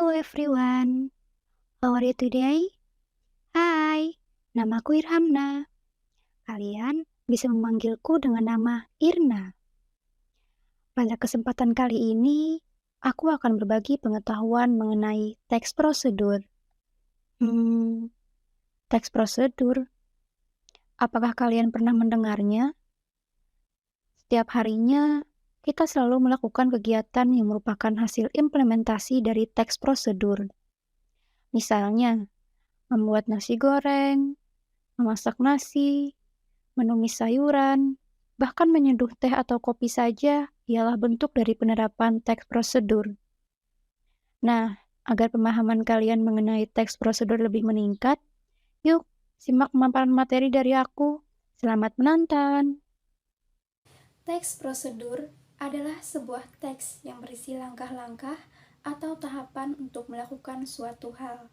Hello everyone, how are you today? Hai, namaku Irhamna. Kalian bisa memanggilku dengan nama Irna. Pada kesempatan kali ini, aku akan berbagi pengetahuan mengenai teks prosedur. Teks prosedur. Apakah kalian pernah mendengarnya? Setiap harinya, kita selalu melakukan kegiatan yang merupakan hasil implementasi dari teks prosedur. Misalnya, membuat nasi goreng, memasak nasi, menumis sayuran, bahkan menyeduh teh atau kopi saja ialah bentuk dari penerapan teks prosedur. Nah, agar pemahaman kalian mengenai teks prosedur lebih meningkat, yuk simak pemaparan materi dari aku. Selamat menonton! Teks prosedur adalah sebuah teks yang berisi langkah-langkah atau tahapan untuk melakukan suatu hal.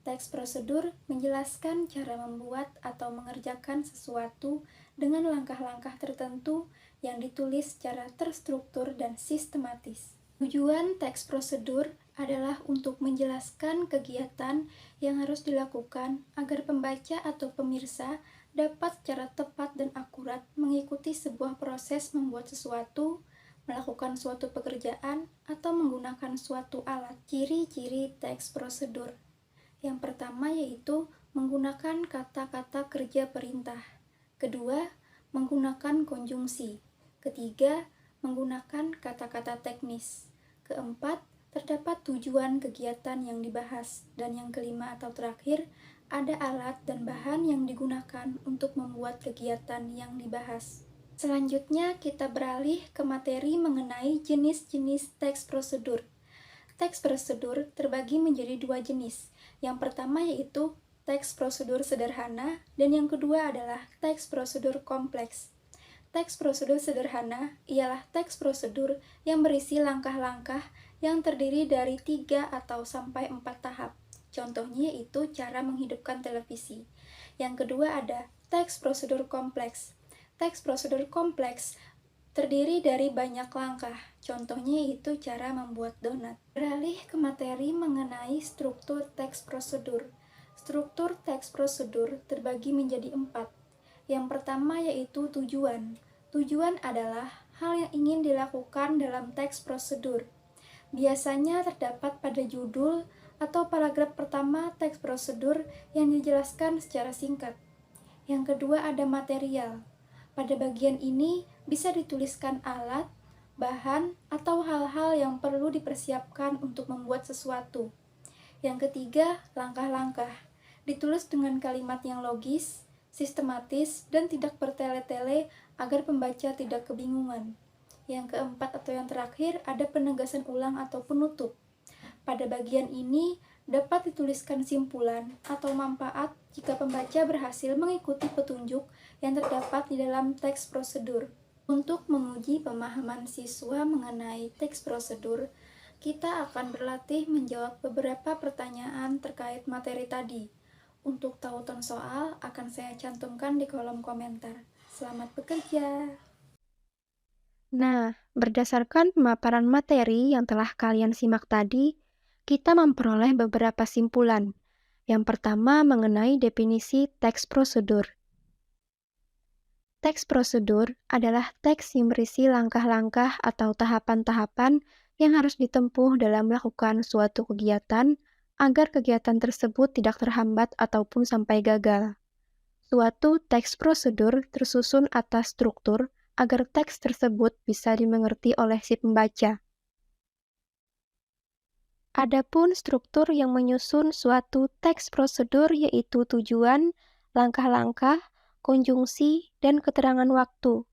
Teks prosedur menjelaskan cara membuat atau mengerjakan sesuatu dengan langkah-langkah tertentu yang ditulis secara terstruktur dan sistematis. Tujuan teks prosedur adalah untuk menjelaskan kegiatan yang harus dilakukan agar pembaca atau pemirsa dapat secara tepat dan akurat mengikuti sebuah proses membuat sesuatu, melakukan suatu pekerjaan, atau menggunakan suatu alat. Ciri-ciri teks prosedur. Yang pertama yaitu menggunakan kata-kata kerja perintah. Kedua, menggunakan konjungsi. Ketiga, menggunakan kata-kata teknis. Keempat, terdapat tujuan kegiatan yang dibahas. Dan yang kelima atau terakhir, ada alat dan bahan yang digunakan untuk membuat kegiatan yang dibahas. Selanjutnya, kita beralih ke materi mengenai jenis-jenis teks prosedur. Teks prosedur terbagi menjadi dua jenis. Yang pertama yaitu teks prosedur sederhana, dan yang kedua adalah teks prosedur kompleks. Teks prosedur sederhana ialah teks prosedur yang berisi langkah-langkah yang terdiri dari 3 atau sampai 4 tahap. Contohnya yaitu cara menghidupkan televisi. Yang kedua ada teks prosedur kompleks. Teks prosedur kompleks terdiri dari banyak langkah. Contohnya yaitu cara membuat donat. Beralih ke materi mengenai struktur teks prosedur. Struktur teks prosedur terbagi menjadi 4. Yang pertama yaitu tujuan. Tujuan adalah hal yang ingin dilakukan dalam teks prosedur. Biasanya terdapat pada judul atau paragraf pertama teks prosedur yang dijelaskan secara singkat. Yang kedua ada material. Pada bagian ini bisa dituliskan alat, bahan, atau hal-hal yang perlu dipersiapkan untuk membuat sesuatu. Yang ketiga, langkah-langkah. Ditulis dengan kalimat yang logis, sistematis, dan tidak bertele-tele agar pembaca tidak kebingungan. Yang keempat atau yang terakhir ada penegasan ulang atau penutup. Pada bagian ini dapat dituliskan simpulan atau manfaat jika pembaca berhasil mengikuti petunjuk yang terdapat di dalam teks prosedur. Untuk menguji pemahaman siswa mengenai teks prosedur, kita akan berlatih menjawab beberapa pertanyaan terkait materi tadi. Untuk tautan soal akan saya cantumkan di kolom komentar. Selamat bekerja! Nah, berdasarkan pemaparan materi yang telah kalian simak tadi, kita memperoleh beberapa simpulan. Yang pertama mengenai definisi teks prosedur. Teks prosedur adalah teks yang berisi langkah-langkah atau tahapan-tahapan yang harus ditempuh dalam melakukan suatu kegiatan agar kegiatan tersebut tidak terhambat ataupun sampai gagal. Suatu teks prosedur tersusun atas struktur agar teks tersebut bisa dimengerti oleh si pembaca. Adapun struktur yang menyusun suatu teks prosedur yaitu tujuan, langkah-langkah, konjungsi, dan keterangan waktu.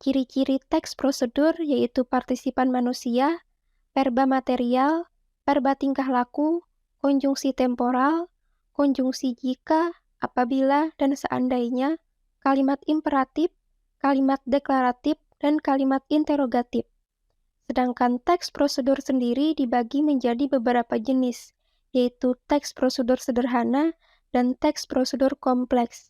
Ciri-ciri teks prosedur yaitu partisipan manusia, verba material, verba tingkah laku, konjungsi temporal, konjungsi jika, apabila, dan seandainya, kalimat imperatif, kalimat deklaratif, dan kalimat interrogatif. Sedangkan teks prosedur sendiri dibagi menjadi beberapa jenis, yaitu teks prosedur sederhana dan teks prosedur kompleks.